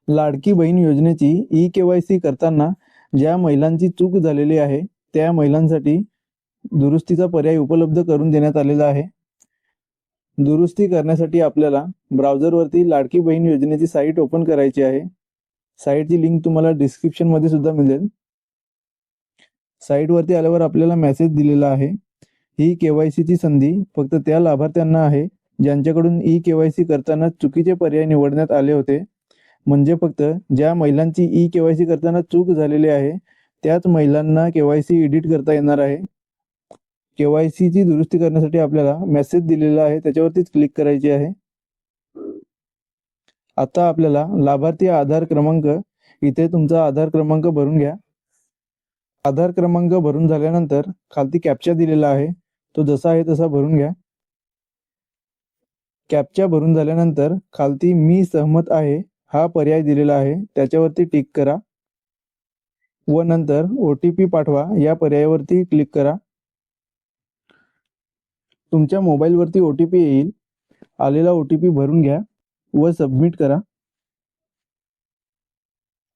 लाडकी बहीण योजनेची ई-के.वाय.सी करताना ज्या महिलांची चूक झालेली आहे त्या महिलांसाठी दुरुस्तीचा पर्याय उपलब्ध करून देण्यात आलेला आहे. दुरुस्ती करण्यासाठी आपल्याला ब्राउझरवरती लाडकी बहीण योजनेची साईट ओपन करायची आहे. साईटची लिंक तुम्हाला डिस्क्रिप्शन मध्ये सुद्धा मिळेल. साईटवरती आल्यावर आपल्याला मेसेज दिलेला आहे, ही के.वाय.सी ची संधी फक्त त्या लाभार्थ्यांना आहे ज्यांच्याकडून ई-के.वाय.सी करताना चुकीचे पर्याय निवडण्यात आले होते. म्हणजे फक्त ज्या महिलांची ई-के.वाय.सी करताना चूक झालेली आहे त्याच महिलांना के.वाय.सी एडिट करता येणार आहे. के.वाय.सी ची दुरुस्ती करण्यासाठी आपल्याला मेसेज दिलेला आहे त्याच्यावरतीच क्लिक करायची आहे. आता आपल्याला लाभार्थी आधार क्रमांक, इथे तुमचा आधार क्रमांक भरून घ्या. आधार क्रमांक भरून झाल्यानंतर खालती कॅप्चा दिलेला आहे तो जसा आहे तसा भरून घ्या. कॅप्चा भरून झाल्यानंतर खालती मी सहमत आहे हा पर्याय दिलेला आहे त्याच्यावरती टिक करा व नंतर OTP पाठवा या पर्यायावरती क्लिक करा. तुमच्या मोबाईलवरती OTP येईल. आलेला OTP भरून घ्या व सबमिट करा.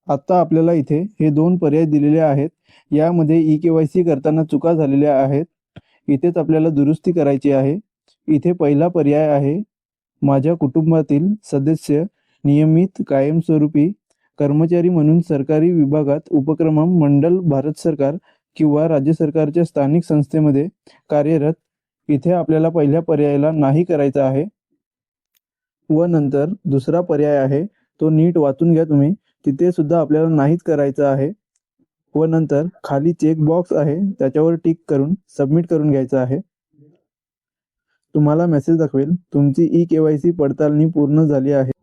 आता आपल्याला इथे हे दोन पर्याय दिलेले आहेत. यामध्ये ई-के.वाय.सी करताना चुका झालेल्या आहेत. इथेच आपल्याला दुरुस्ती करायची आहे. इथे पहिला पर्याय आहे, माझ्या कुटुंबातील सदस्य नियमित कायमस्वरूपी कर्मचारी म्हणून सरकारी विभागात, उपक्रम मंडल, भारत सरकार किंवा राज्य सरकारच्या स्थानिक संस्थेमध्ये कार्यरत. इथे आपल्याला पहिल्या पर्यायाला नाही करायचा आहे. व नंतर दुसरा पर्याय आहे तो नीट वाचून घ्या तुम्ही. तिथे सुद्धा आपल्याला नाहीच करायचं आहे. व नंतर खाली चेक बॉक्स आहे त्याच्यावर टिक करून सबमिट करून घ्यायचं आहे. तुम्हाला मेसेज दाखवेल तुमची ई-के.वाय.सी पडताळणी पूर्ण झाली आहे.